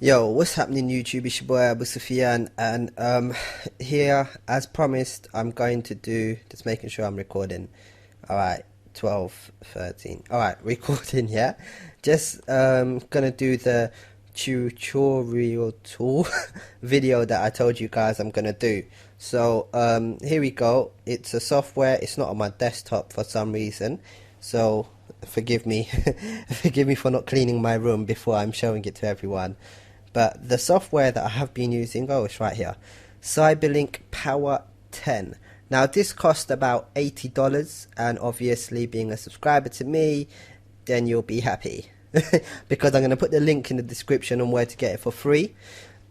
Yo, what's happening YouTube? It's your boy Abu Sufyan, and here, as promised, I'm going to do, just making sure I'm recording. Alright, 12, 13. Alright, recording, yeah? Just gonna do the tutorial tool video that I told you guys I'm gonna do. So here we go. It's a software. It's not on my desktop for some reason, so forgive me. Forgive me for not cleaning my room before I'm showing it to everyone. But the software that I have been using, oh, it's right here, Cyberlink Power 10. Now this cost about $80, and obviously being a subscriber to me, then you'll be happy because I'm going to put the link in the description on where to get it for free.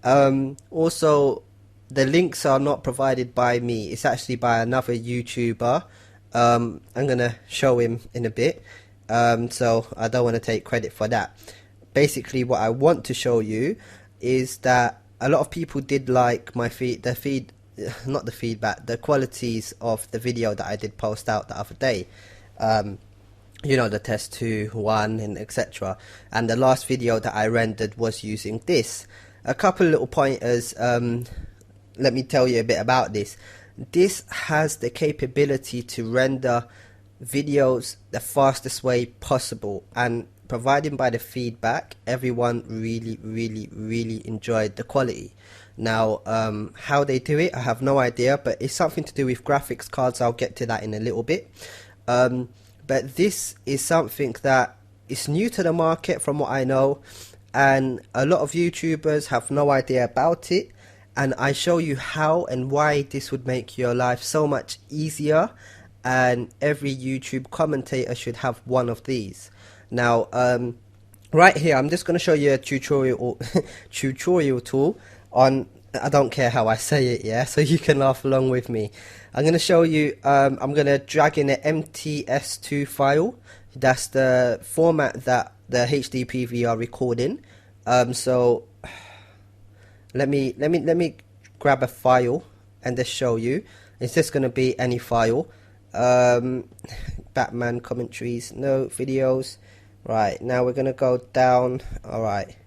Also, the links are not provided by me. It's actually by another YouTuber. I'm going to show him in a bit, so I don't want to take credit for that. Basically, what I want to show you is that a lot of people did like my the qualities of the video that I did post out the other day. You know, the test 2, 1, and etc. And the last video that I rendered was using this. A couple little pointers. Let me tell you a bit about this. This has the capability to render videos the fastest way possible, and provided by the feedback, everyone really enjoyed the quality. Now how they do it, I have no idea, but it's something to do with graphics cards. I'll get to that in a little bit. But this is something that is new to the market from what I know, and a lot of YouTubers have no idea about it, and I show you how and why this would make your life so much easier, and every YouTube commentator should have one of these. Now right here I'm just going to show you a tutorial tool on, I don't care how I say it, yeah, so you can laugh along with me. I'm going to show you, I'm going to drag in an MTS2 file. That's the format that the HDPV are recording. So let me grab a file and just show you. It's just going to be any file. Batman commentaries, no videos. Right, now we're gonna go down. Alright,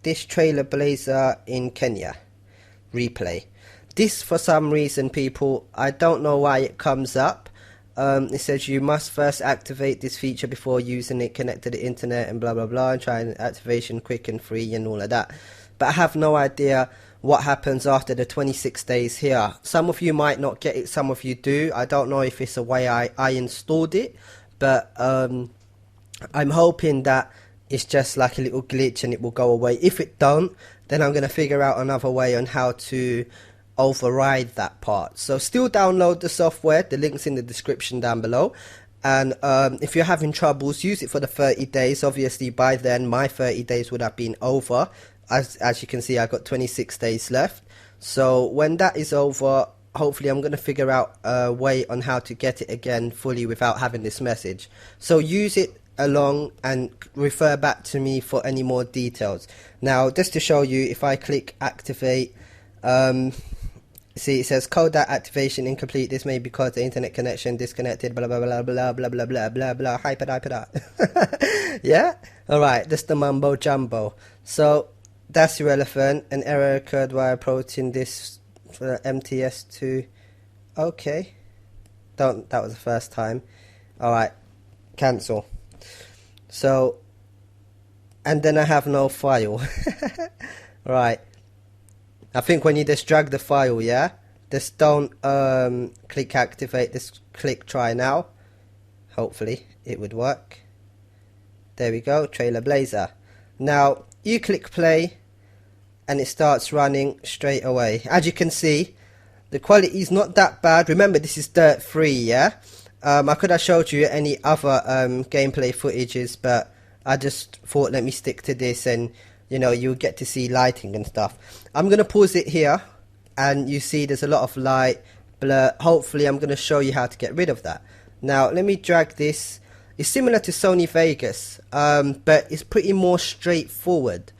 this trailer blazer in Kenya replay. This, for some reason, people, I don't know why it comes up. It says you must first activate this feature before using it, connect to the internet and blah blah blah, and try activation quick and free and all of that. But I have no idea what happens after the 26 days here. Some of you might not get it, some of you do. I don't know if it's a way I installed it, but I'm hoping that it's just like a little glitch and it will go away. If it don't, then I'm going to figure out another way on how to override that part. So still download the software, the link's in the description down below. And if you're having troubles, use it for the 30 days. Obviously by then my 30 days would have been over. As you can see, I've got 26 days left. So when that is over, hopefully I'm going to figure out a way on how to get it again fully without having this message. So use it along and refer back to me for any more details. Now just to show you, if I click activate, see it says codec activation incomplete. This may be because the internet connection disconnected, blah blah blah blah blah blah blah blah blah, hyper. Yeah, alright, that's the mumbo jumbo. So that's irrelevant. An error occurred while approaching this for MTS2. Okay, that was the first time. Alright, cancel. So, and then I have no file. Right, I think when you just drag the file, yeah, just don't click activate, just click try now. Hopefully it would work. There we go, trailer blazer. Now you click play and it starts running straight away. As you can see, the quality is not that bad. Remember, this is dirt free, yeah. I could have showed you any other gameplay footages, but I just thought let me stick to this, and you know, you'll get to see lighting and stuff. I'm gonna pause it here, and you see there's a lot of light, blur. Hopefully I'm gonna show you how to get rid of that. Now let me drag this. It's similar to Sony Vegas, but it's pretty more straightforward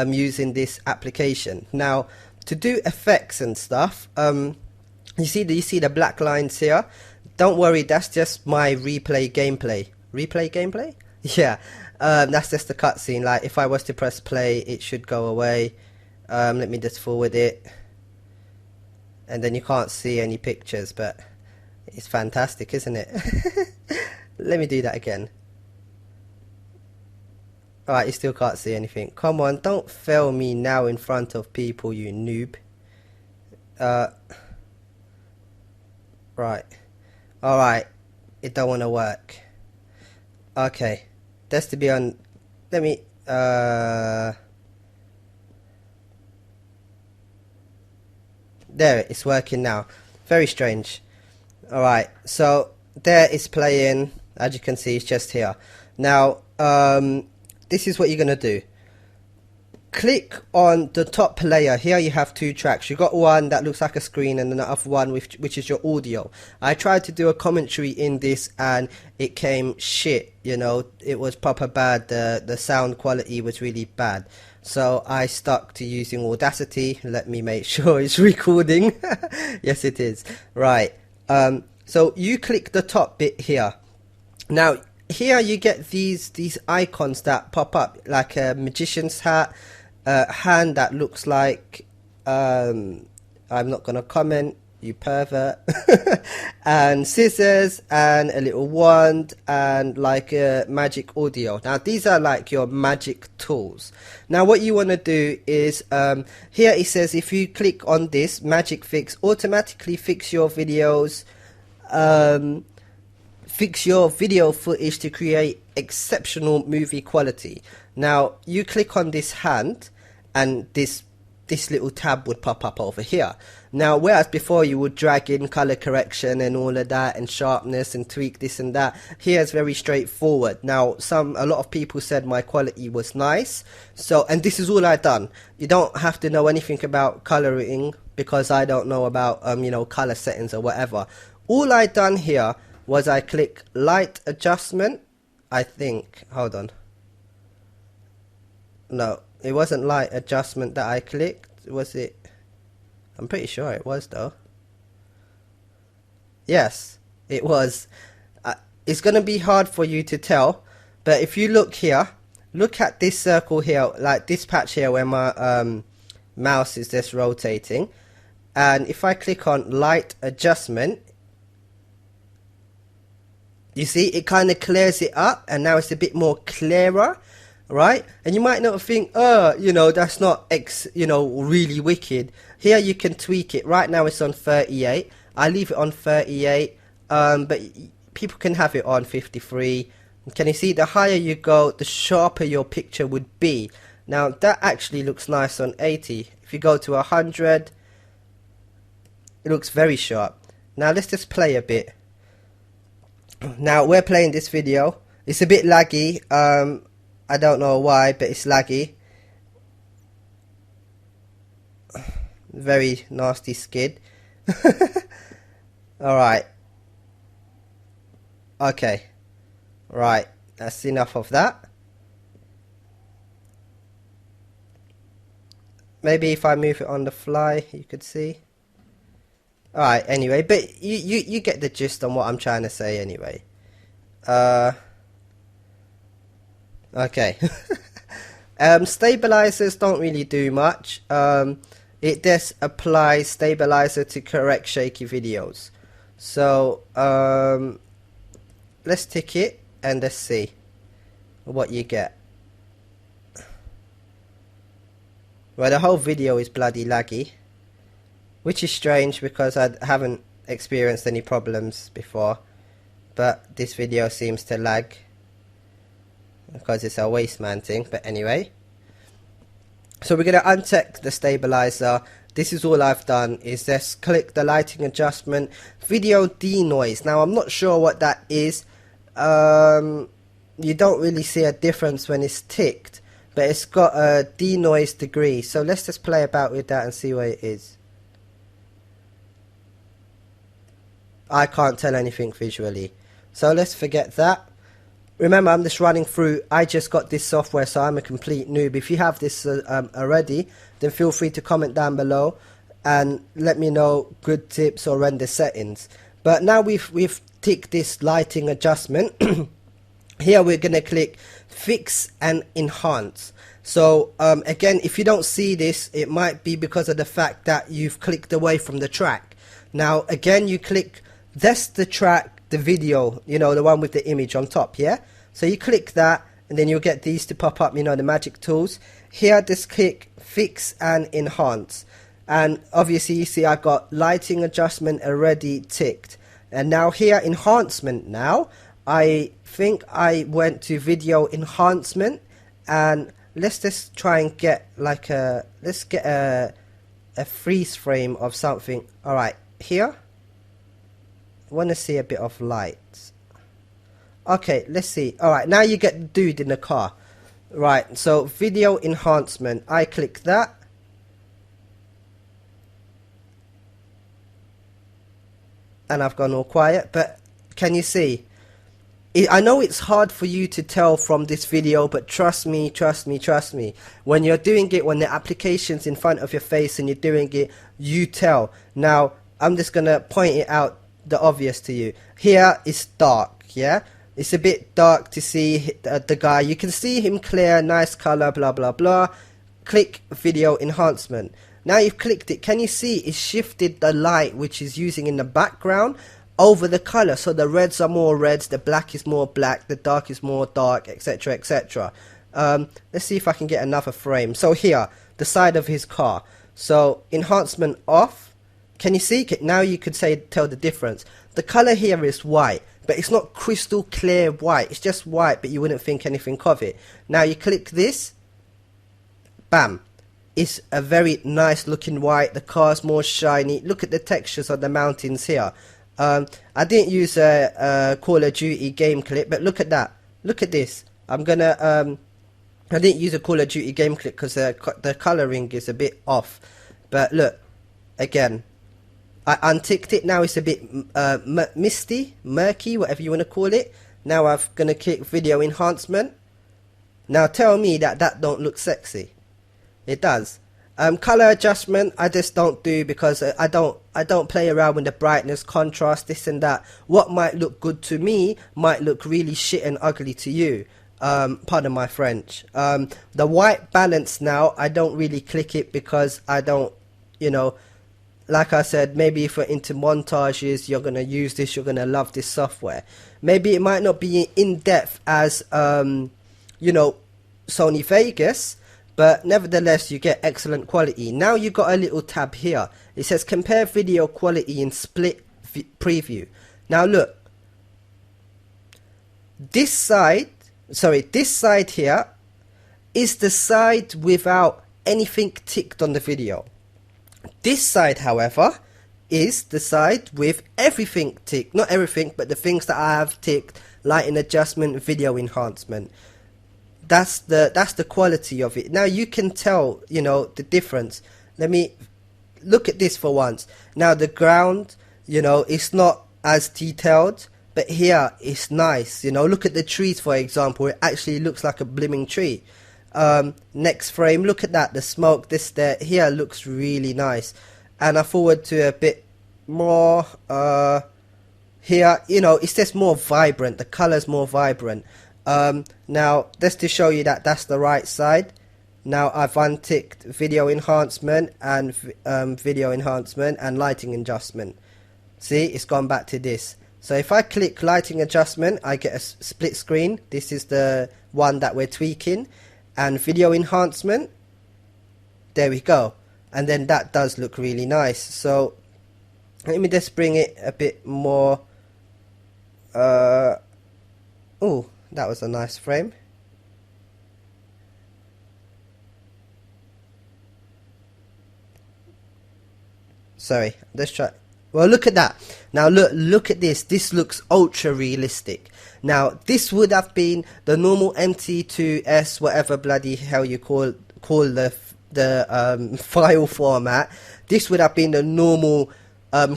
using this application. Now to do effects and stuff, you see the black lines here. Don't worry, that's just my replay gameplay. Replay gameplay? Yeah, that's just the cutscene. Like if I was to press play, it should go away. Let me just forward it, and then you can't see any pictures, but it's fantastic, isn't it? Let me do that again. Alright, you still can't see anything. Come on, don't fail me now in front of people, you noob. Right. Alright, it don't want to work. Okay, that's to be on. Let me. There, it's working now. Very strange. Alright, so there it's playing. As you can see, it's just here. Now, this is what you're going to do. Click on the top layer. Here you have two tracks. You got one that looks like a screen and the other one which is your audio. I tried to do a commentary in this and it came shit, you know. It was proper bad. The sound quality was really bad. So I stuck to using Audacity. Let me make sure it's recording. Yes, it is. Right. So you click the top bit here. Now, here you get these icons that pop up, like a magician's hat, a hand that looks like, I'm not going to comment, you pervert, and scissors, and a little wand, and like a magic audio. Now, these are like your magic tools. Now, what you want to do is, here it says if you click on this, Magic Fix, automatically fix your videos, fix your video footage to create exceptional movie quality. Now you click on this hand and this little tab would pop up over here. Now whereas before you would drag in color correction and all of that and sharpness and tweak this and that, here it's very straightforward. Now a lot of people said my quality was nice, so, and this is all I done. You don't have to know anything about coloring because I don't know about you know, color settings or whatever. All I done here was I click light adjustment, I think. Hold on. No, it wasn't light adjustment that I clicked, was it? I'm pretty sure it was though. Yes, it was. It's going to be hard for you to tell, but if you look here, look at this circle here, like this patch here where my mouse is just rotating. And if I click on light adjustment, you see, it kind of clears it up, and now it's a bit more clearer, right? And you might not think, you know, that's not you know, really wicked. Here you can tweak it. Right now it's on 38. I leave it on 38, but people can have it on 53. Can you see, the higher you go, the sharper your picture would be. Now that actually looks nice on 80. If you go to 100, it looks very sharp. Now let's just play a bit. Now we're playing this video. It's a bit laggy. I don't know why, but it's laggy. Very nasty skid. Alright. Okay. Right. That's enough of that. Maybe if I move it on the fly, you could see. Alright, anyway, but you get the gist on what I'm trying to say anyway. Okay. Stabilizers don't really do much. It just applies stabilizer to correct shaky videos. So, let's tick it and let's see what you get. Well, the whole video is bloody laggy, which is strange because I haven't experienced any problems before, but this video seems to lag because it's a Wasteman thing. But anyway, so we're going to uncheck the stabilizer. This is all I've done, is just click the lighting adjustment, video denoise. Now I'm not sure what that is. You don't really see a difference when it's ticked, but it's got a denoise degree. So let's just play about with that and see what it is. I can't tell anything visually, so let's forget that. Remember, I'm just running through. I just got this software, so I'm a complete noob. If you have this already, then feel free to comment down below and let me know good tips or render settings. But now we've ticked this lighting adjustment. Here we're going to click fix and enhance. So again, if you don't see this, it might be because of the fact that you've clicked away from the track. Now again, you click, that's the track, the video, you know, the one with the image on top. Yeah, so you click that and then you'll get these to pop up, you know, the magic tools. Here just click fix and enhance, and obviously you see I've got lighting adjustment already ticked. And now here enhancement, now I think I went to video enhancement, and let's just try and get like a, let's get a freeze frame of something. All right, here I want to see a bit of light. Okay, let's see. All right, now you get the dude in the car. Right, so video enhancement, I click that. And I've gone all quiet, but can you see? I know it's hard for you to tell from this video, but trust me, trust me, trust me. When you're doing it, when the application's in front of your face and you're doing it, you tell. Now, I'm just going to point it out, the obvious to you. Here is dark, yeah? It's a bit dark to see the guy. You can see him clear, nice color, blah, blah, blah. Click video enhancement. Now you've clicked it. Can you see it's shifted the light which is using in the background over the color? So the reds are more reds, the black is more black, the dark is more dark, etc, etc. Let's see if I can get another frame. So here, the side of his car. So enhancement off. Can you see? Now you could say, tell the difference. The color here is white, but it's not crystal clear white. It's just white, but you wouldn't think anything of it. Now you click this, bam. It's a very nice looking white. The car's more shiny. Look at the textures of the mountains here. I didn't use a Call of Duty game clip, but look at that. Look at this. I'm gonna I didn't use a Call of Duty game clip because the coloring is a bit off. But look, again, I unticked it. Now it's a bit misty, murky, whatever you want to call it. Now I'm gonna click video enhancement. Now tell me that that don't look sexy. It does. Color adjustment I just don't do because I don't play around with the brightness, contrast, this and that. What might look good to me might look really shit and ugly to you. Pardon my French. The white balance now, I don't really click it because I don't, you know, like I said, maybe if you're into montages, you're going to use this, you're going to love this software. Maybe it might not be in depth as, you know, Sony Vegas, but nevertheless you get excellent quality. Now you got a little tab here. It says compare video quality in split preview. Now look, this side here is the side without anything ticked on the video. This side, however, is the side with everything ticked. Not everything, but the things that I have ticked: lighting adjustment, video enhancement. That's the quality of it. Now you can tell, you know, the difference. Let me look at this for once. Now the ground, you know, it's not as detailed, but here it's nice. You know, look at the trees, for example. It actually looks like a blooming tree. Next frame, look at that, the smoke, this there, here looks really nice. And I forward to a bit more, here, you know, it's just more vibrant, the color's more vibrant. Now just to show you that that's the right side. Now I've unticked video enhancement and video enhancement and lighting adjustment. See, it's gone back to this. So if I click lighting adjustment, I get a split screen. This is the one that we're tweaking. And video enhancement, there we go. And then that does look really nice. So let me just bring it a bit more. Oh, that was a nice frame. Sorry, let's try. Well, look at that. Now look at this. This looks ultra realistic. Now this would have been the normal MT2S, whatever bloody hell you call the file format. This would have been the normal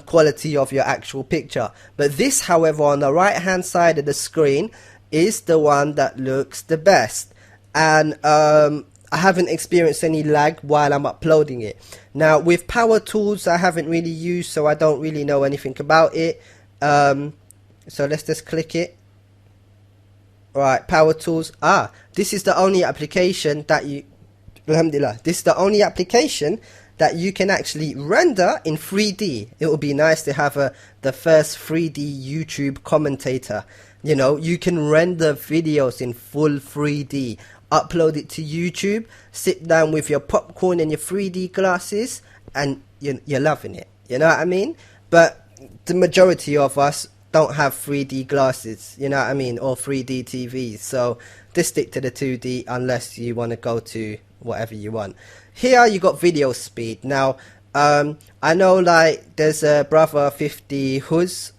quality of your actual picture. But this, however, on the right hand side of the screen is the one that looks the best. And I haven't experienced any lag while I'm uploading it. Now with power tools I haven't really used, so I don't really know anything about it. So let's just click it. Right, power tools. This is the only application that you, alhamdulillah, this is the only application that you can actually render in 3D. It would be nice to have the first 3D YouTube commentator. You know, you can render videos in full 3D, upload it to YouTube, sit down with your popcorn and your 3D glasses, and you're loving it. You know what I mean? But the majority of us don't have 3D glasses, you know what I mean, or 3D TVs. So just stick to the 2D unless you want to go to whatever you want. Here you got video speed. Now, I know like there's a brother 50 Huz,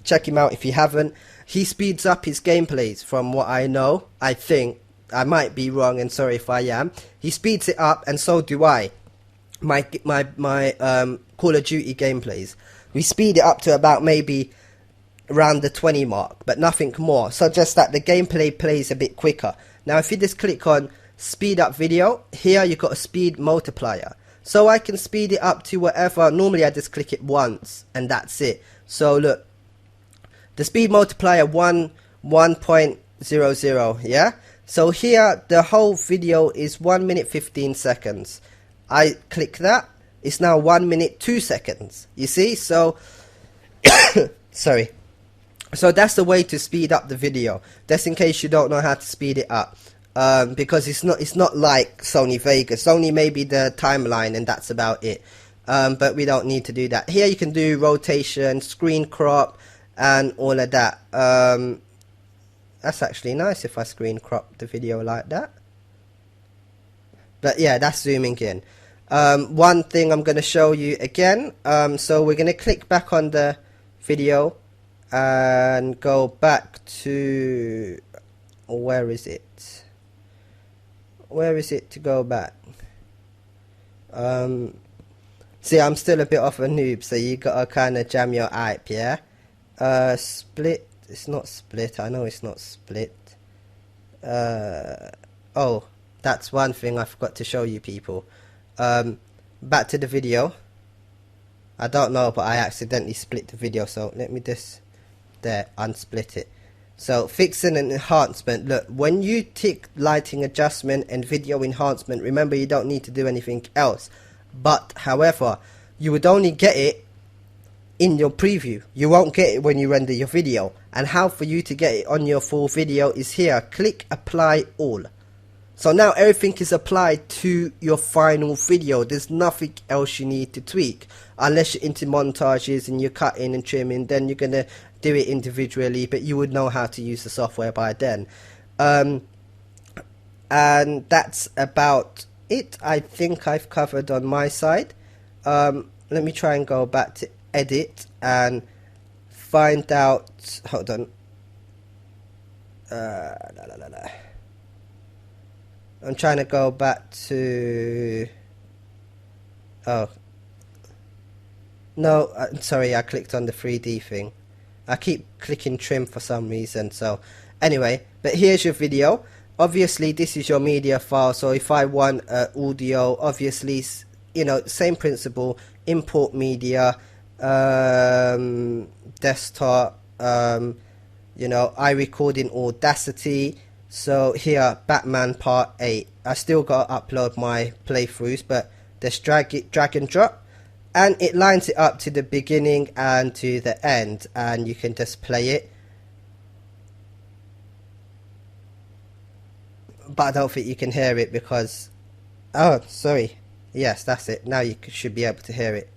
check him out if you haven't. He speeds up his gameplays from what I know. I think, I might be wrong and sorry if I am. He speeds it up and so do I. My Call of Duty gameplays. We speed it up to about maybe around the 20 mark, but nothing more. So just that the gameplay plays a bit quicker. Now if you just click on speed up video, here you got a speed multiplier. So I can speed it up to whatever. Normally I just click it once and that's it. So look, the speed multiplier 1.00, yeah? So here the whole video is 1 minute 15 seconds. I click that, it's now 1 minute 2 seconds. You see? So sorry. So that's the way to speed up the video. Just in case you don't know how to speed it up. Because it's not like Sony Vegas. Sony maybe the timeline and that's about it. But we don't need to do that. Here you can do rotation, screen crop, and all of that. That's actually nice if I screen crop the video like that. But yeah, that's zooming in. One thing I'm going to show you again. So we're going to click back on the video and go back to, where is it? Where is it to go back? See, I'm still a bit of a noob, so you gotta kind of jam your hype, yeah? Split, it's not split, I know it's not split. Oh, that's one thing I forgot to show you people. Back to the video. I don't know, but I accidentally split the video, so let me just, there, unsplit it. So fixing and enhancement. Look, when you tick lighting adjustment and video enhancement, remember you don't need to do anything else. But however, you would only get it in your preview. You won't get it when you render your video. And how for you to get it on your full video is here. Click apply all. So now everything is applied to your final video. There's nothing else you need to tweak. Unless you're into montages and you're cutting and trimming, then you're going to do it individually, but you would know how to use the software by then. And that's about it. I think I've covered on my side. Let me try and go back to edit and find out, hold on. I'm trying to go back to, oh no, sorry, I clicked on the 3D thing. I keep clicking trim for some reason. So anyway, but here's your video. Obviously this is your media file, so if I want audio, obviously, you know, same principle, import media, desktop, you know, I record in Audacity. So here, Batman Part 8. I still got to upload my playthroughs, but just drag and drop. And it lines it up to the beginning and to the end. And you can just play it. But I don't think you can hear it because... Oh, sorry. Yes, that's it. Now you should be able to hear it.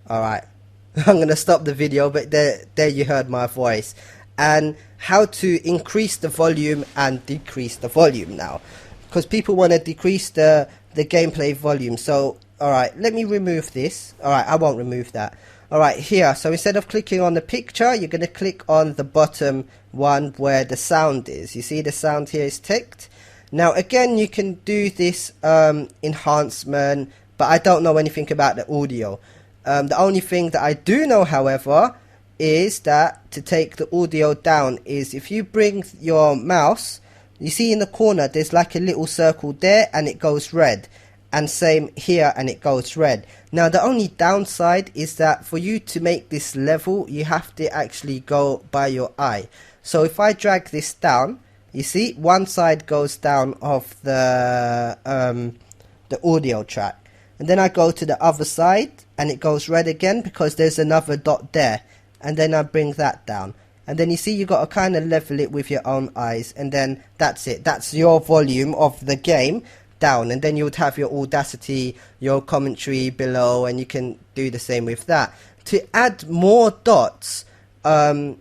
Alright. I'm going to stop the video, but there you heard my voice. And how to increase the volume and decrease the volume now. Because people want to decrease the gameplay volume. So, alright, let me remove this. Alright, I won't remove that. Alright, here. So instead of clicking on the picture, you're going to click on the bottom one where the sound is. You see the sound here is ticked. Now, again, you can do this enhancement, but I don't know anything about the audio. The only thing that I do know, however, is that to take the audio down is if you bring your mouse, you see in the corner there's like a little circle there and it goes red, and same here, and it goes red. Now the only downside is that for you to make this level, you have to actually go by your eye. So if I drag this down, you see one side goes down of the audio track, and then I go to the other side and it goes red again because there's another dot there, and then I bring that down, and then you see you got to kind of level it with your own eyes, and then that's it. That's your volume of the game down, and then you would have your Audacity, your commentary below, and you can do the same with that. To add more dots, on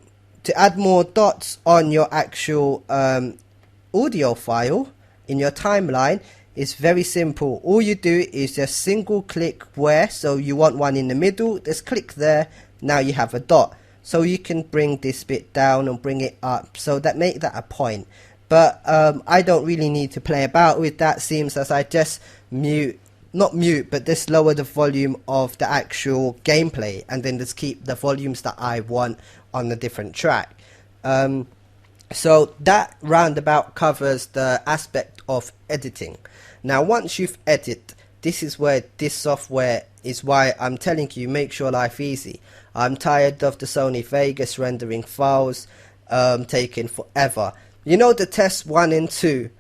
your actual audio file in your timeline is very simple. All you do is just single click where, so you want one in the middle, just click there, now you have a dot. So you can bring this bit down and bring it up, so that make that a point. But I don't really need to play about with that, seems as I just not mute, but just lower the volume of the actual gameplay, and then just keep the volumes that I want on a different track. So that roundabout covers the aspect of editing. Now once you've edited, this is where this software is why I'm telling you, make your life easy. I'm tired of the Sony Vegas rendering files taking forever. You know the test 1 and 2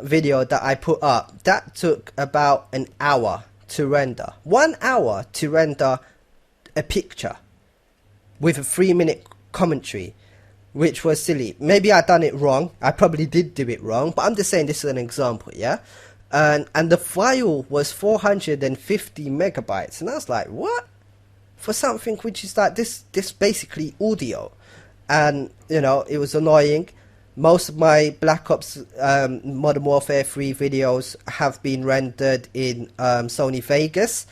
video that I put up, that took about an hour to render. 1 hour to render a picture with a 3-minute commentary, which was silly. Maybe I done it wrong. I probably did do it wrong, but I'm just saying this is an example, yeah? And the file was 450 megabytes, and I was like, what? For something which is like this basically audio. And, you know, it was annoying. Most of my Black Ops Modern Warfare 3 videos have been rendered in Sony Vegas,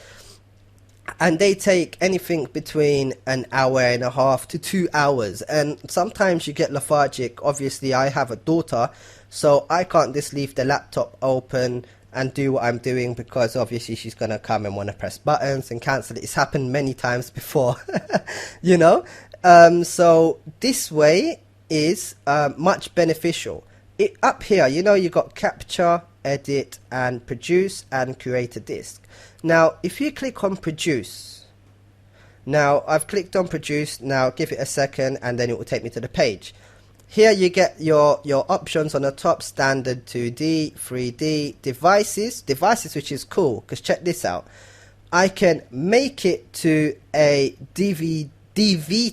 and they take anything between an hour and a half to 2 hours, and sometimes you get lethargic. Obviously I have a daughter, so I can't just leave the laptop open and do what I'm doing, because obviously she's gonna come and want to press buttons and cancel it. It's happened many times before. You know, so this way is much beneficial. Up here, you know, you got capture, edit, and produce, and create a disk. Now if you click on produce, now I've clicked on produce, now give it a second and then it will take me to the page. Here you get your options on the top: standard, 2D, 3D, devices, which is cool, because check this out. I can make it to a DV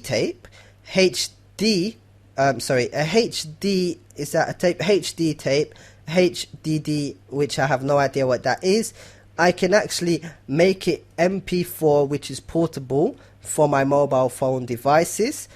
tape, HD, a HD, is that a tape? HD tape, HDD, which I have no idea what that is. I can actually make it MP4, which is portable for my mobile phone devices.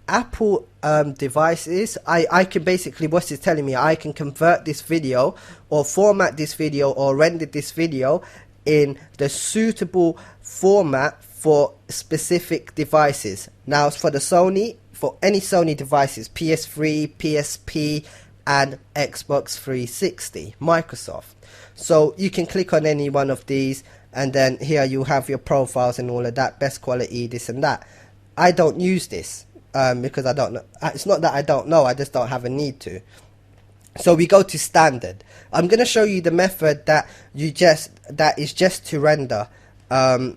Apple devices, I can basically, what's it telling me? I can convert this video or format this video or render this video in the suitable format for specific devices. Now for the Sony, for any Sony devices, PS3, PSP, and Xbox 360, Microsoft. So you can click on any one of these, and then here you have your profiles and all of that, best quality, this and that. I don't use this because I don't know. It's not that I don't know, I just don't have a need to. So we go to standard. I'm going to show you the method that is just to render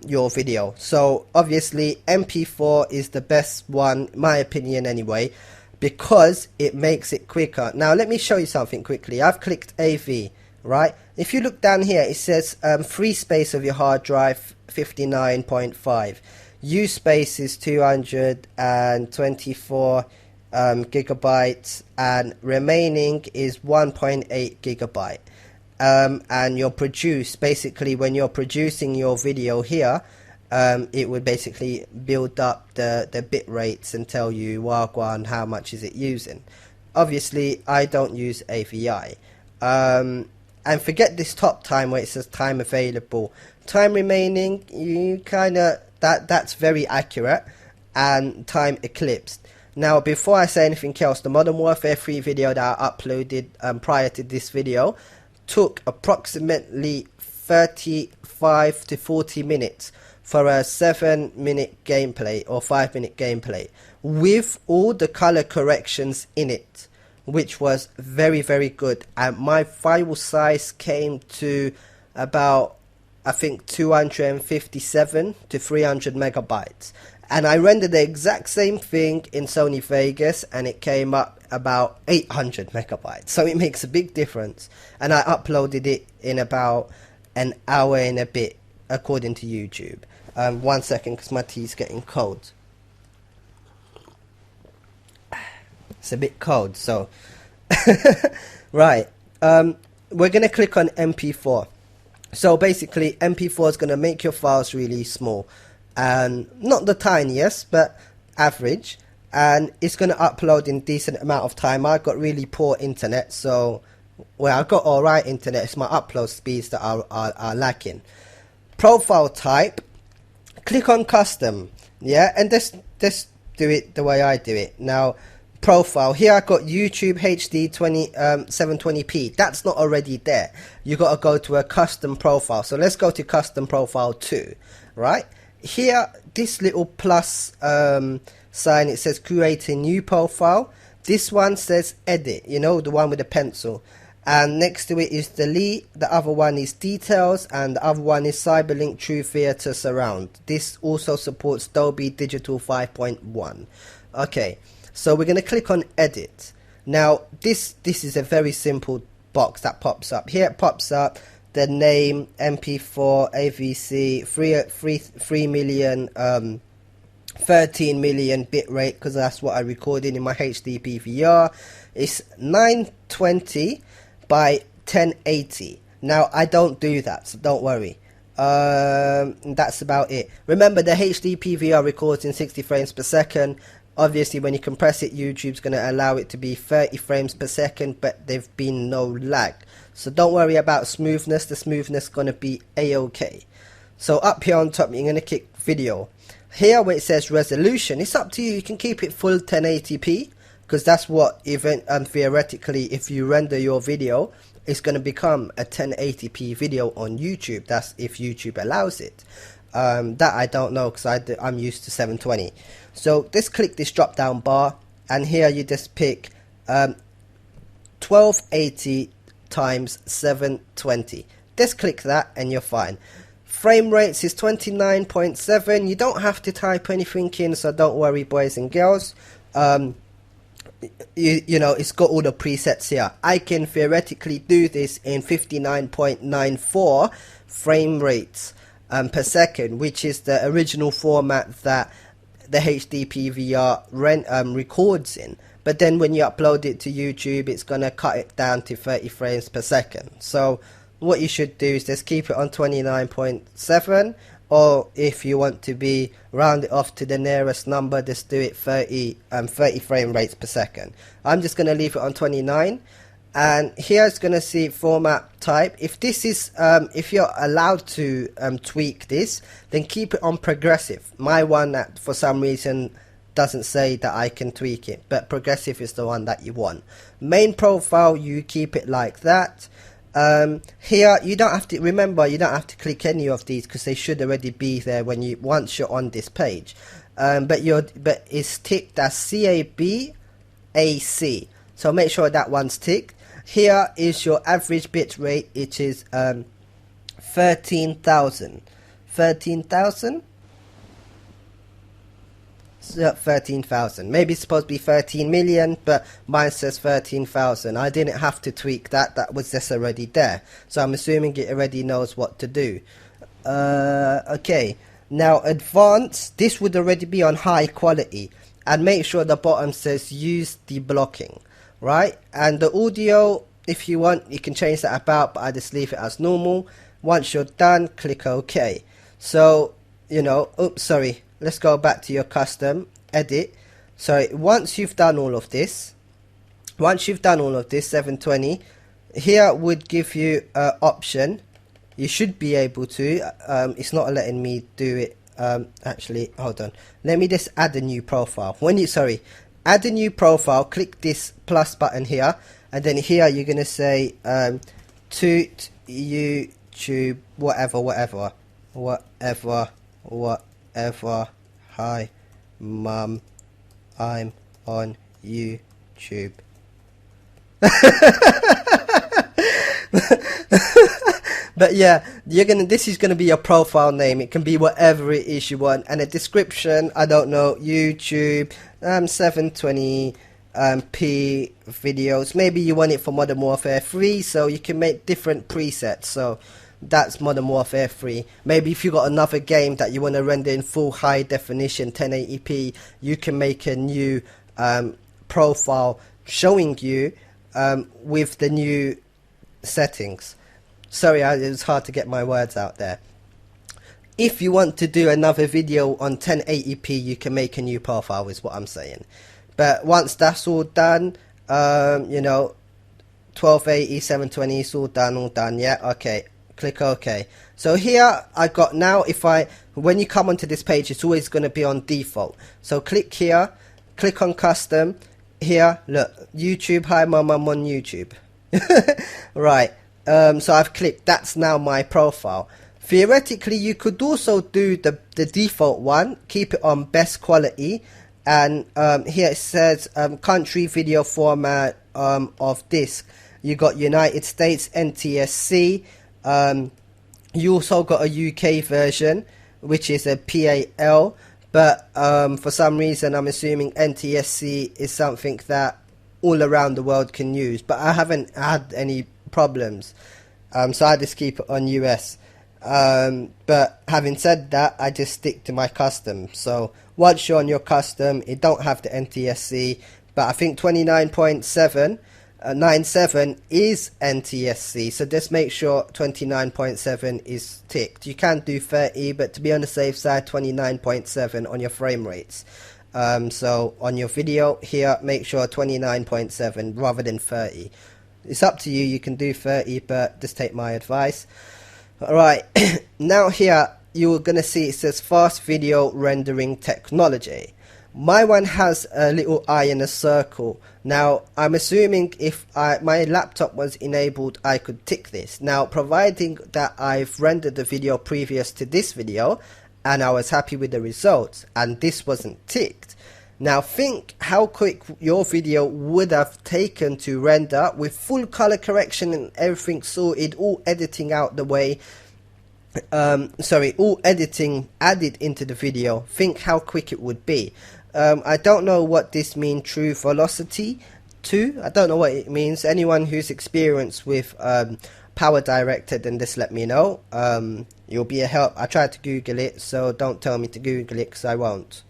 your video. So obviously MP4 is the best one, my opinion anyway, because it makes it quicker. Now let me show you something quickly. I've clicked AV, right? If you look down here, it says free space of your hard drive 59.5, use space is 224 gigabytes, and remaining is 1.8 gigabyte. And your produce, basically when you're producing your video here, it would basically build up the bit rates and tell you wagwan how much is it using. Obviously I don't use AVI. And forget this top time where it says time available. Time remaining, you kinda, that's very accurate, and time eclipsed. Now before I say anything else, the Modern Warfare 3 video that I uploaded prior to this video took approximately 35 to 40 minutes for a 7-minute gameplay or 5-minute gameplay with all the color corrections in it, which was very, very good. And my file size came to about, I think, 257 to 300 megabytes. And I rendered the exact same thing in Sony Vegas, and it came up about 800 megabytes. So it makes a big difference. And I uploaded it in about an hour and a bit, according to YouTube. 1 second, because my tea's getting cold. It's a bit cold, so... Right. We're going to click on MP4. So basically, MP4 is going to make your files really small. And not the tiniest, but average. And it's going to upload in decent amount of time. I've got really poor internet, so... Well, I've got alright internet. It's my upload speeds that are lacking. Profile type. Click on custom. Yeah, and just do it the way I do it. Now... Profile, here I got YouTube HD 720p. That's not already there. You got to go to a custom profile. So let's go to custom profile 2, right? Here, this little plus sign, it says create a new profile. This one says edit, you know, the one with the pencil. And next to it is delete. The other one is details, and the other one is Cyberlink True Theater Surround. This also supports Dolby Digital 5.1. Okay. So we're going to click on edit. Now this is a very simple box that pops up. Here it pops up the name, MP4, AVC, 3 million, 13 million bit rate, because that's what I recorded in my HD PVR. It's 920 by 1080. Now I don't do that, so don't worry. That's about it. Remember, the HD PVR records in 60 frames per second. Obviously, when you compress it, YouTube's going to allow it to be 30 frames per second, but there've been no lag. So don't worry about smoothness. The smoothness is going to be a-okay. So up here on top, you're going to click video. Here where it says resolution, it's up to you. You can keep it full 1080p, because that's what, even theoretically, if you render your video, it's going to become a 1080p video on YouTube. That's if YouTube allows it. That I don't know, because I'm used to 720. So just click this drop down bar, and here you just pick 1280 times 720. Just click that and you're fine. Frame rates is 29.7. You don't have to type anything in, so don't worry, boys and girls. You know, it's got all the presets here. I can theoretically do this in 59.94 frame rates per second, which is the original format that the HD PVR records in. But then when you upload it to YouTube, it's going to cut it down to 30 frames per second. So what you should do is just keep it on 29.7, or if you want to be round it off to the nearest number, just do it 30 frame rates per second. I'm just going to leave it on 29. And here it's going to see format type. If this is, if you're allowed to tweak this, then keep it on progressive. My one, that for some reason doesn't say that I can tweak it, but progressive is the one that you want. Main profile, you keep it like that. Here you don't have to, remember, you don't have to click any of these, because they should already be there when you, once you're on this page. But it's ticked as CAB AC, so make sure that one's ticked. Here is your average bit rate, which is 13,000. 13,000? 13,000. Maybe it's supposed to be 13 million, but mine says 13,000. I didn't have to tweak that. That was just already there. So I'm assuming it already knows what to do. Okay. Now advanced, this would already be on high quality. And make sure the bottom says use deblocking. Right, and the audio, if you want, you can change that about, but I just leave it as normal. Once you're done, click OK. So, you know, oops, sorry, let's go back to your custom, edit. So once you've done all of this, 720, here would give you an option. You should be able to, it's not letting me do it. Actually, hold on, let me just add a new profile. Add a new profile, click this plus button here, and then here you're going to say to YouTube, whatever, hi mum, I'm on YouTube. But yeah, this is gonna be your profile name. It can be whatever it is you want, and a description, I don't know, YouTube 720 p videos. Maybe you want it for Modern Warfare 3, so you can make different presets. So that's Modern Warfare 3. Maybe if you got another game that you want to render in full high definition 1080p, you can make a new profile showing you with the new settings. Sorry, it was hard to get my words out there. If you want to do another video on 1080p, you can make a new profile, is what I'm saying. But once that's all done, you know, 1280, 720 is all done, yeah, okay, click OK. So here I got now, when you come onto this page, it's always going to be on default. So click here, click on custom, here, look, YouTube, hi mum, I'm on YouTube. Right, so I've clicked, that's now my profile. Theoretically, you could also do the default one, keep it on best quality, and here it says country video format of disc. You got United States, NTSC, you also got a UK version, which is a PAL, but for some reason I'm assuming NTSC is something that all around the world can use, but I haven't had any problems, so I just keep it on US. But having said that, I just stick to my custom. So once you're on your custom, it don't have the NTSC, but I think 29.97 is NTSC, so just make sure 29.7 is ticked. You can do 30, but to be on the safe side, 29.7 on your frame rates. So on your video here, make sure 29.7 rather than 30. It's up to you, you can do 30, but just take my advice. Alright, now here you're going to see it says fast video rendering technology. My one has a little eye in a circle. Now I'm assuming if my laptop was enabled, I could tick this. Now providing that I've rendered the video previous to this video and I was happy with the results and this wasn't ticked. Now think how quick your video would have taken to render with full color correction and everything sorted, all editing out the way. All editing added into the video. Think how quick it would be. I don't know what this means, true velocity 2. I don't know what it means. Anyone who's experienced with PowerDirector, then just let me know. You'll be a help. I tried to Google it, so don't tell me to Google it because I won't.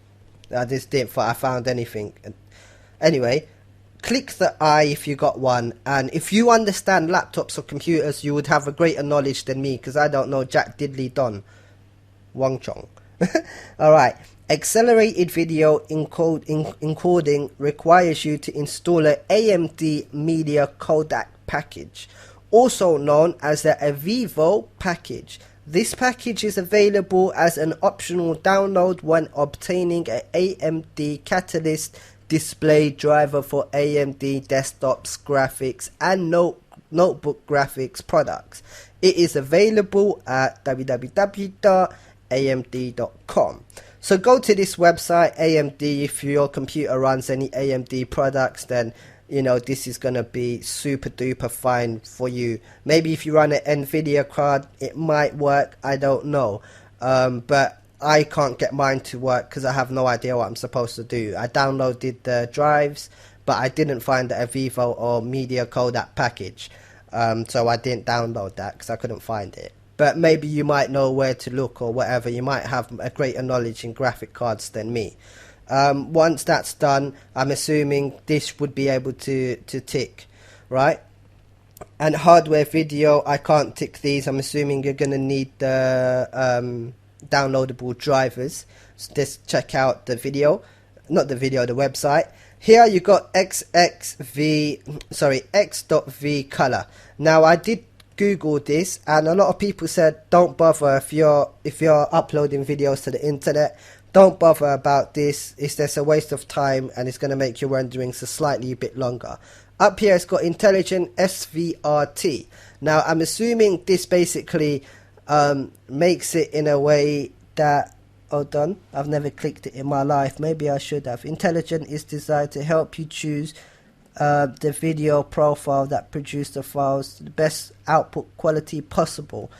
I just did for I found anything. Anyway, click the eye if you got one, and if you understand laptops or computers, you would have a greater knowledge than me because I don't know Jack Diddley Don Wong Chong. Alright, accelerated video encoding requires you to install an AMD media codec package, also known as the Avivo package. This package is available as an optional download when obtaining an AMD Catalyst display driver for AMD desktops, graphics and notebook graphics products. It is available at www.amd.com. So go to this website, AMD. If your computer runs any AMD products, then you know this is gonna be super duper fine for you. Maybe if you run an Nvidia card, it might work, I don't know, but I can't get mine to work because I have no idea what I'm supposed to do. I downloaded the drives, but I didn't find the Avivo or media codec package, so I didn't download that because I couldn't find it. But maybe you might know where to look or whatever. You might have a greater knowledge in graphic cards than me. Once that's done, I'm assuming this would be able to tick, right? And hardware video, I can't tick these. I'm assuming you're going to need the downloadable drivers. So just check out the video, not the video, the website. Here you got x.v color. Now I did Google this, and a lot of people said don't bother if you're uploading videos to the internet. Don't bother about this. It's just a waste of time and it's going to make your renderings a slightly bit longer. Up here it's got intelligent SVRT. Now I'm assuming this basically makes it in a way that, hold on, I've never clicked it in my life, maybe I should have. Intelligent is designed to help you choose the video profile that produced the files the best output quality possible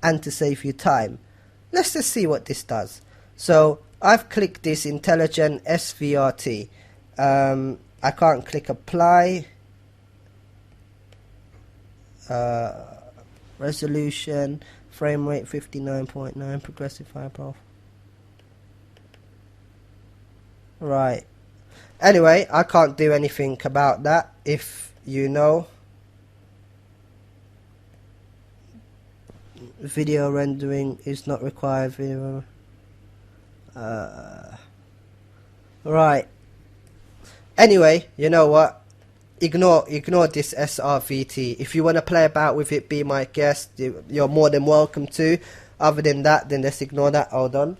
and to save you time. Let's just see what this does. So I've clicked this intelligent SVRT. I can't click apply. Resolution, frame rate 59.9, progressive high profile. Right. Anyway, I can't do anything about that, if you know. Video rendering is not required. Video. Right. Anyway, you know what? Ignore this SRVT. If you want to play about with it, be my guest. You're more than welcome to. Other than that, then let's ignore that. Hold on.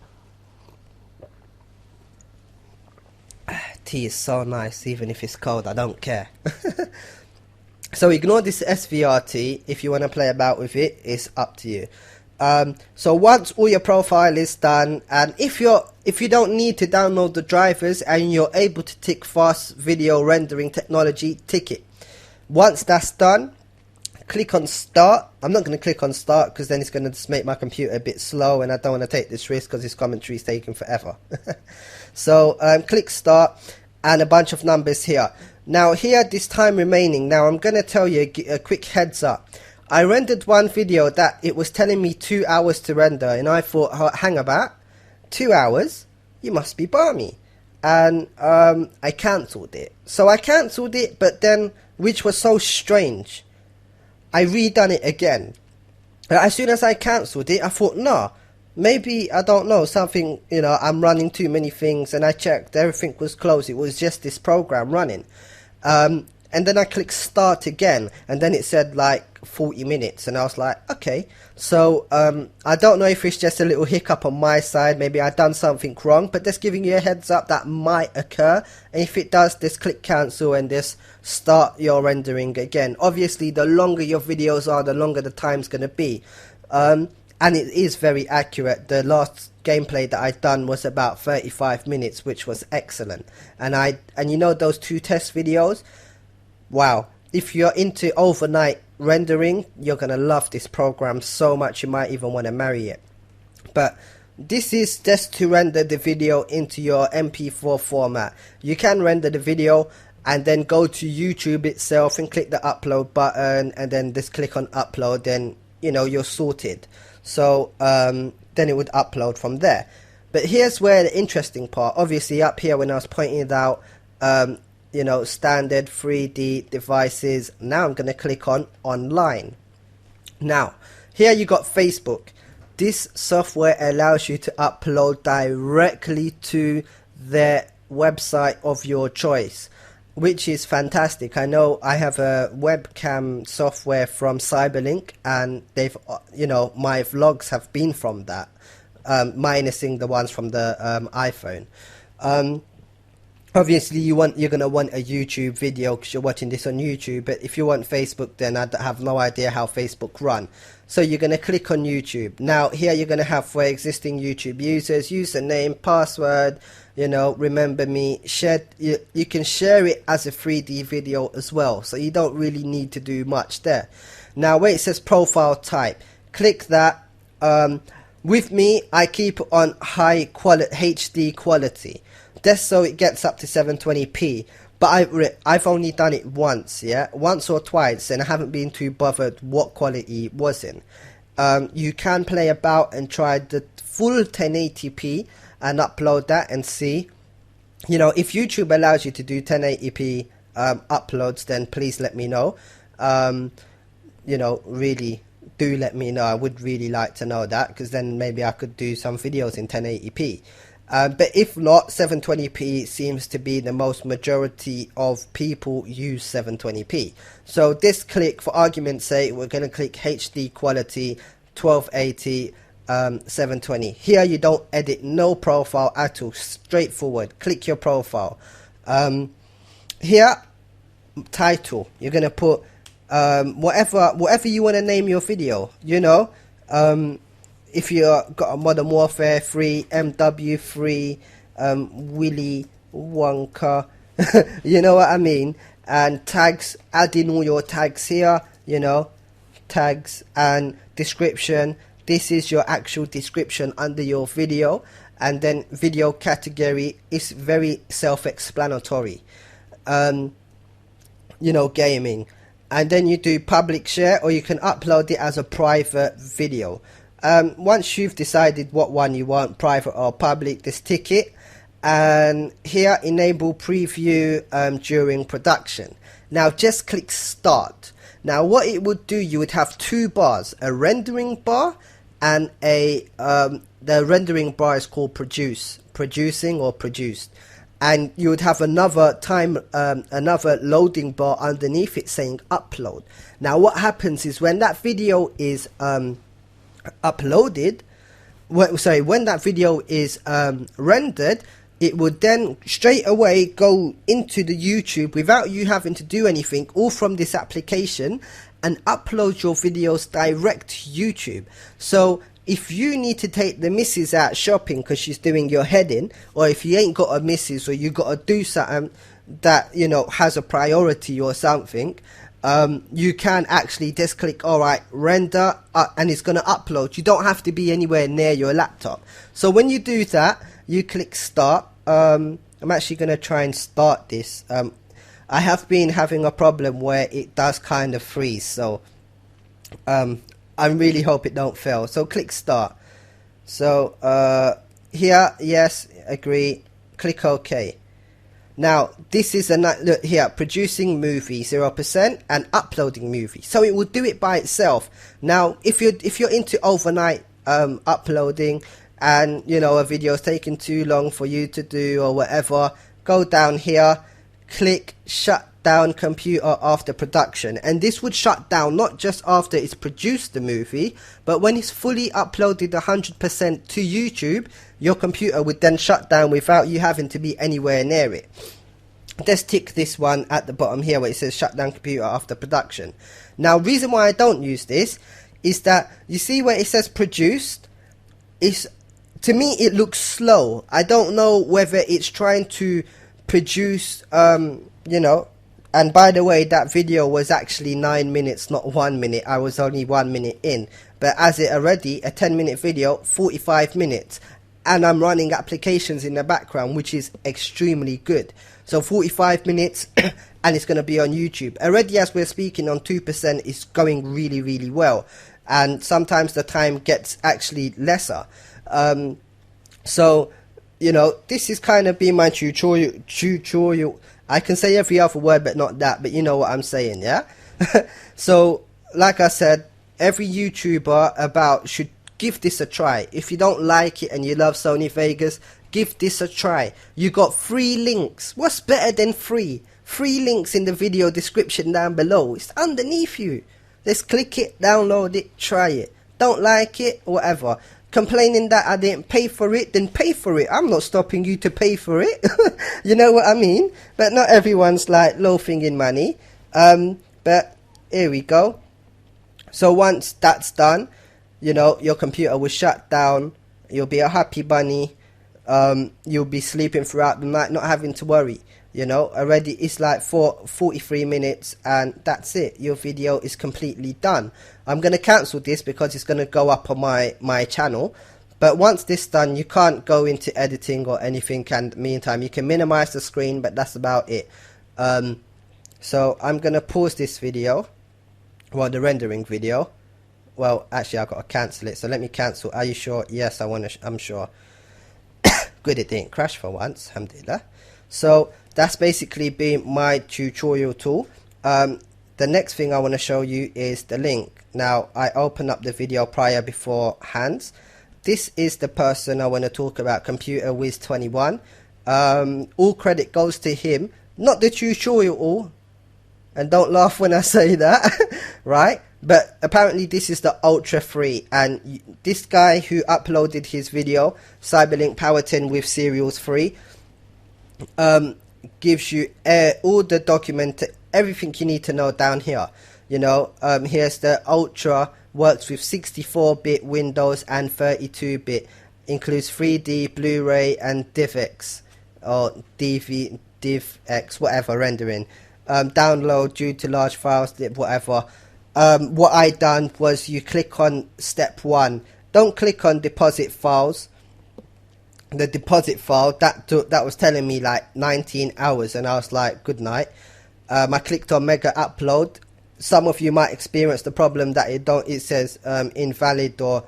Tea is so nice, even if it's cold. I don't care. So ignore this SVRT. If you want to play about with it, it's up to you. So once all your profile is done, and if you don't need to download the drivers and you're able to tick fast video rendering technology, tick it. Once that's done, click on start. I'm not going to click on start because then it's going to just make my computer a bit slow, and I don't want to take this risk because this commentary is taking forever. So click start and a bunch of numbers here. Now here, this time remaining. Now I'm going to tell you a quick heads up. I rendered one video that it was telling me 2 hours to render, and I thought, hang about, 2 hours? You must be balmy. And I cancelled it. So I cancelled it, but then, which was so strange, I redone it again. As soon as I cancelled it, I thought, nah, maybe, I don't know, something, you know, I'm running too many things, and I checked, everything was closed, it was just this program running. And then I clicked start again, and then it said like 40 minutes, and I was like, okay. So I don't know if it's just a little hiccup on my side, maybe I've done something wrong, but just giving you a heads up that might occur. And if it does, just click cancel and just start your rendering again. Obviously, the longer your videos are, the longer the time's going to be. And it is very accurate. The last gameplay that I'd done was about 35 minutes, which was excellent. And you know those 2 test videos? Wow, if you're into overnight rendering, you're going to love this program so much you might even want to marry it. But this is just to render the video into your MP4 format. You can render the video and then go to YouTube itself and click the upload button and then just click on upload, then you know you're sorted. So then it would upload from there. But here's where the interesting part, obviously up here when I was pointing it out, you know, standard 3D devices. Now I'm going to click on online. Now, here you got Facebook. This software allows you to upload directly to their website of your choice, which is fantastic. I know I have a webcam software from Cyberlink, and they've, you know, my vlogs have been from that, minusing the ones from the iPhone. Obviously, you're going to want a YouTube video because you're watching this on YouTube. But if you want Facebook, then I have no idea how Facebook run. So you're going to click on YouTube. Now, here you're going to have for existing YouTube users, username, password, you know, remember me. You can share it as a 3D video as well. So you don't really need to do much there. Now, where it says profile type, click that. With me, I keep it on high quality, HD quality. Just so it gets up to 720p, but I've only done it once, yeah, once or twice, and I haven't been too bothered what quality it was in. You can play about and try the full 1080p and upload that and see. You know, if YouTube allows you to do 1080p uploads, then please let me know. You know, really do let me know. I would really like to know that, because then maybe I could do some videos in 1080p. But if not, 720p seems to be the most majority of people use 720p. So this click, for argument's sake, we're going to click HD quality 1280 720. Here you don't edit no profile at all, straightforward. Click your profile. Here, title, you're going to put whatever you want to name your video, you know. If you got a Modern Warfare 3, MW3, Willy Wonka, you know what I mean. and tags, add in all your tags here, you know, tags and description. This is your actual description under your video, and then video category is very self-explanatory, you know, gaming. And then you do public share, or you can upload it as a private video. Once you've decided what one you want, private or public, just tick it. And here, enable preview during production. Now just click start. Now what it would do, you would have two bars, a rendering bar and a the rendering bar is called producing or produced, and you would have another another loading bar underneath it saying upload. Now what happens is when that video is uploaded, when that video is rendered, it would then straight away go into the YouTube without you having to do anything, all from this application, and upload your videos direct to YouTube. So if you need to take the missus out shopping because she's doing your heading, or if you ain't got a missus, or you got to do something that, you know, has a priority or something, you can actually just click alright, render, and it's going to upload. You don't have to be anywhere near your laptop. So when you do that, you click start. I'm actually going to try and start this. I have been having a problem where it does kind of freeze, so I really hope it don't fail. So click start. So here, yes, agree, click OK. Now this is a look here, producing movie 0% and uploading movie, so it will do it by itself. Now if you're into overnight uploading, and you know a video is taking too long for you to do or whatever, go down here, click shut down computer after production, and this would shut down not just after it's produced the movie, but when it's fully uploaded 100% to YouTube, your computer would then shut down without you having to be anywhere near it. Just tick this one at the bottom here where it says shut down computer after production. Now reason why I don't use this is that you see where it says produced, is, to me it looks slow. I don't know whether it's trying to produce you know. And by the way, that video was actually 9 minutes, not 1 minute. I was only 1 minute in. But as it already, a 10-minute video, 45 minutes. And I'm running applications in the background, which is extremely good. So 45 minutes, and it's going to be on YouTube. Already as we're speaking on 2%, it's going really, really well. And sometimes the time gets actually lesser. So, you know, this is kind of been my tutorial. I can say every other word but not that, but you know what I'm saying, yeah? So, like I said, every YouTuber about should give this a try. If you don't like it and you love Sony Vegas, give this a try. You got free links. What's better than free? Free links in the video description down below. It's underneath you. Just click it, download it, try it. Don't like it, whatever. Complaining that I didn't pay for it, then pay for it. I'm not stopping you to pay for it. You know what I mean? But not everyone's like loafing in money. But here we go. So once that's done, you know, your computer will shut down. You'll be a happy bunny. You'll be sleeping throughout the night, not having to worry. You know, already it's like 43 minutes and that's it. Your video is completely done. I'm going to cancel this because it's going to go up on my channel. But once this is done, you can't go into editing or anything, and meantime you can minimize the screen, but that's about it. So I'm going to pause this video, well, the rendering video. Well, actually I've got to cancel it, so let me cancel. Are you sure? Yes, I'm sure. Good, it didn't crash for once, alhamdulillah. So that's basically been my tutorial tool. The next thing I want to show you is the link. Now I opened up the video prior beforehand. This is the person I want to talk about, Computer Wiz 21. All credit goes to him, not the tutorial, and don't laugh when I say that, right? But apparently this is the ultra free, and this guy who uploaded his video, Cyberlink PowerDirector with serials free, gives you all the document, everything you need to know down here. You know, here's the ultra, works with 64-bit Windows and 32-bit, includes 3D, BluRay and DivX, or DivX, whatever rendering. download due to large files, whatever. What I done was you click on step 1. Don't click on deposit files. The deposit file that was telling me like 19 hours, and I was like, good night. I clicked on mega upload. Some of you might experience the problem that it says invalid, or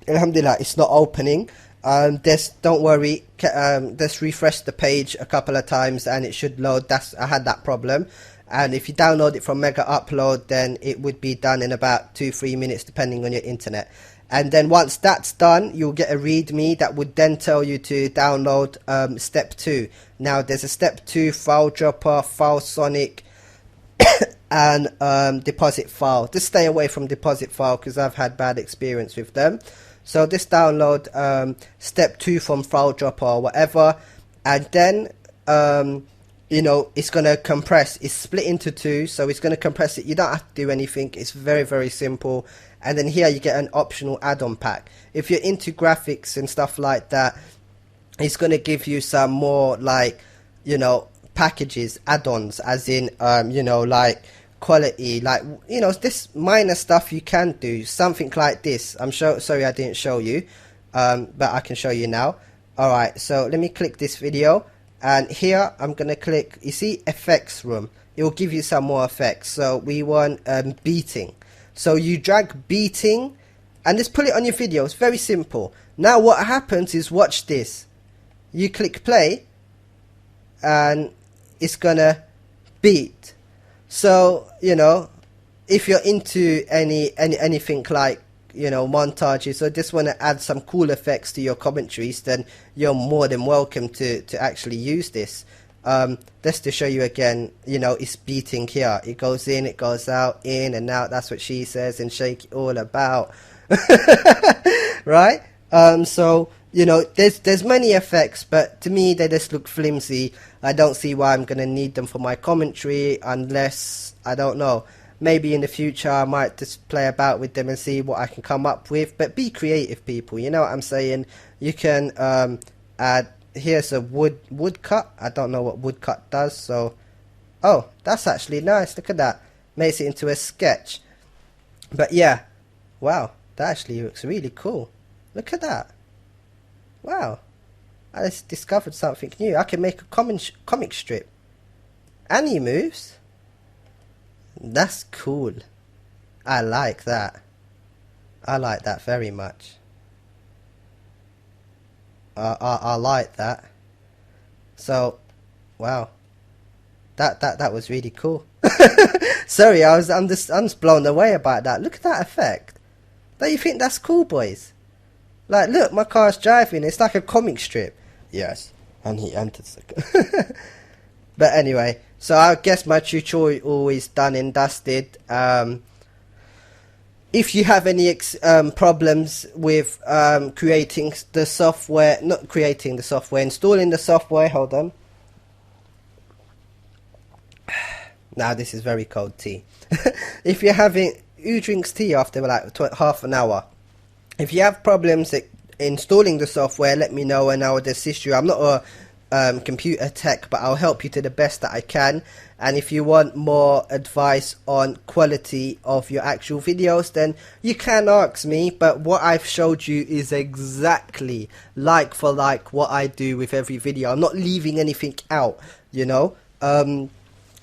alhamdulillah, it's not opening. Don't worry, just refresh the page a couple of times and it should load. I had that problem. And if you download it from mega upload, then it would be done in about 2-3 minutes depending on your internet. And then once that's done, you'll get a readme that would then tell you to download step 2. Now there's a step 2 file dropper, file sonic, and deposit file. Just stay away from deposit file because I've had bad experience with them. So just download step 2 from file dropper or whatever, and then you know, it's going to compress. It's split into 2, so it's going to compress it. You don't have to do anything. It's very, very simple. And then here you get an optional add-on pack. If you're into graphics and stuff like that, it's going to give you some more, like, you know, packages, add-ons, as in, you know, like quality, like, you know, this minor stuff you can do. Something like this. Sorry I didn't show you, but I can show you now. Alright, so let me click this video. And here I'm going to click, you see, effects room. It will give you some more effects. So we want beating. So you drag beating and just put it on your video. It's very simple. Now what happens is, watch this. You click play and it's going to beat. So, you know, if you're into anything like, you know, montages, or just want to add some cool effects to your commentaries, then you're more than welcome to actually use this. Just to show you again, you know, it's beating here. It goes in, it goes out, in and out. That's what she says, and shake it all about. Right? So, you know, there's many effects, but to me they just look flimsy. I don't see why I'm going to need them for my commentary, unless, I don't know, maybe in the future I might just play about with them and see what I can come up with. But be creative, people, you know what I'm saying? You can add, here's a woodcut. I don't know what woodcut does, so, oh, that's actually nice. Look at that. Makes it into a sketch. But yeah, wow, that actually looks really cool. Look at that. Wow, I just discovered something new. I can make a comic strip. And he moves. That's cool. I like that. I like that very much. I like that. So, wow, that was really cool. Sorry, I'm just blown away about that. Look at that effect. Don't you think that's cool, boys? Like, look, my car's driving. It's like a comic strip. Yes, and he enters. But anyway, so I guess my tutorial is done and dusted. If you have any problems with creating the software, not creating the software, installing the software, hold on. Now this is very cold tea. If you're having, who drinks tea after like half an hour? If you have problems installing the software, let me know and I will assist you. I'm not a computer tech, but I'll help you to the best that I can. And if you want more advice on quality of your actual videos, then you can ask me, but what I've showed you is exactly like for like what I do with every video. I'm not leaving anything out, you know.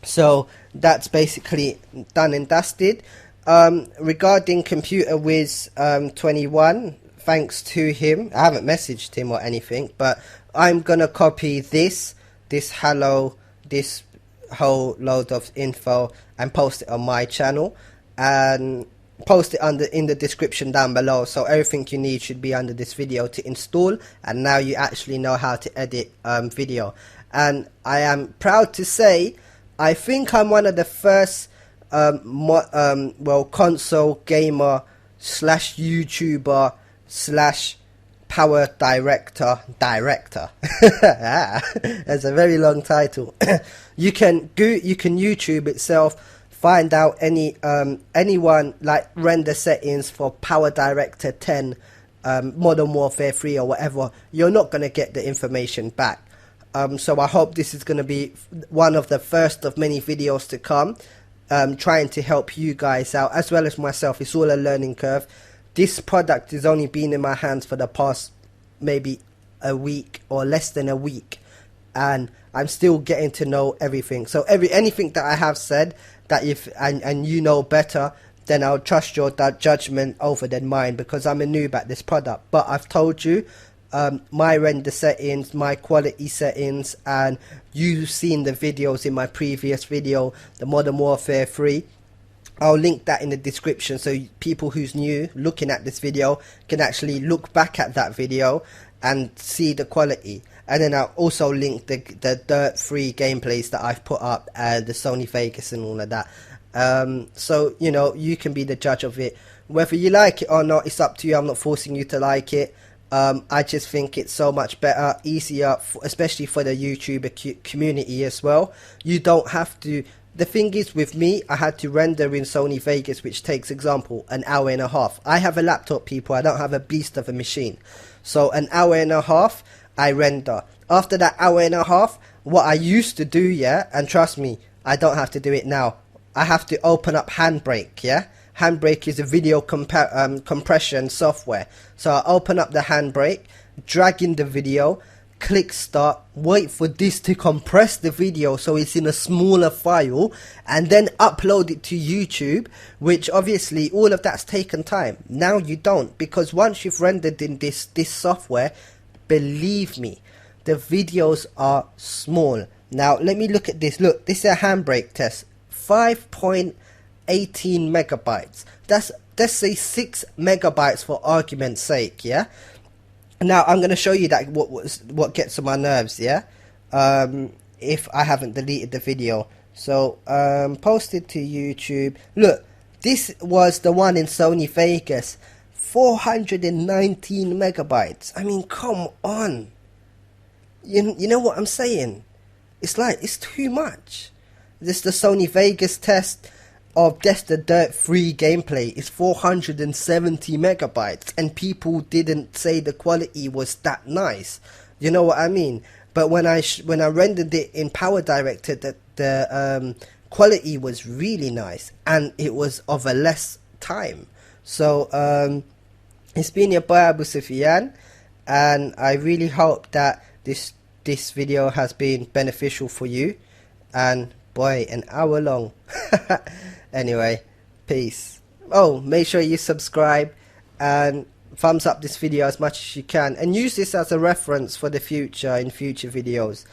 So that's basically done and dusted. Regarding Computer Wiz 21, thanks to him, I haven't messaged him or anything, but I'm gonna copy this hello, this whole load of info and post it on my channel and post it in the description down below. So everything you need should be under this video to install, and now you actually know how to edit video. And I am proud to say I think I'm one of the first well, console gamer / YouTuber / PowerDirecotor director. That's a very long title. You can YouTube itself, find out anyone like render settings for PowerDirector 10, Modern Warfare 3 or whatever. You're not gonna get the information back. So I hope this is going to be one of the first of many videos to come, trying to help you guys out as well as myself. It's all a learning curve. This product has only been in my hands for the past maybe a week or less than a week, and I'm still getting to know everything. So anything that I have said, that if and you know better, then I'll trust your judgment over than mine, because I'm a noob at this product. But I've told you my render settings, my quality settings, and you've seen the videos in my previous video, the Modern Warfare 3. I'll link that in the description, so people who's new looking at this video can actually look back at that video and see the quality. And then I'll also link the dirt-free gameplays that I've put up, and the Sony Vegas and all of that. So, you know, you can be the judge of it. Whether you like it or not, it's up to you. I'm not forcing you to like it. I just think it's so much better, easier, especially for the YouTuber community as well. You don't have to... The thing is, with me, I had to render in Sony Vegas, which takes, example, an hour and a half. I have a laptop, people. I don't have a beast of a machine. So an hour and a half, I render. After that hour and a half, what I used to do, yeah, and trust me, I don't have to do it now. I have to open up Handbrake, yeah? Handbrake is a video compression software. So I open up the Handbrake, drag in the video, click start, wait for this to compress the video so it's in a smaller file, and then upload it to YouTube, which obviously all of that's taken time. Now you don't, because once you've rendered in this software, believe me, the videos are small. Now let me look at this. Look, this is a Handbrake test, 5.18 megabytes. Let's say 6 megabytes for argument's sake, yeah? Now I'm going to show you that what gets on my nerves, yeah? If I haven't deleted the video. So posted to YouTube. Look, this was the one in Sony Vegas, 419 megabytes. I mean, come on. You know what I'm saying? It's like, it's too much. This the Sony Vegas test of just the dirt-free gameplay is 470 megabytes, and people didn't say the quality was that nice. You know what I mean? But when I rendered it in PowerDirector, the quality was really nice, and it was of a less time. So it's been your boy Abu Sufyan, and I really hope that this video has been beneficial for you. And boy, an hour long. Anyway, peace. Oh, make sure you subscribe and thumbs up this video as much as you can, and use this as a reference for the future, in future videos.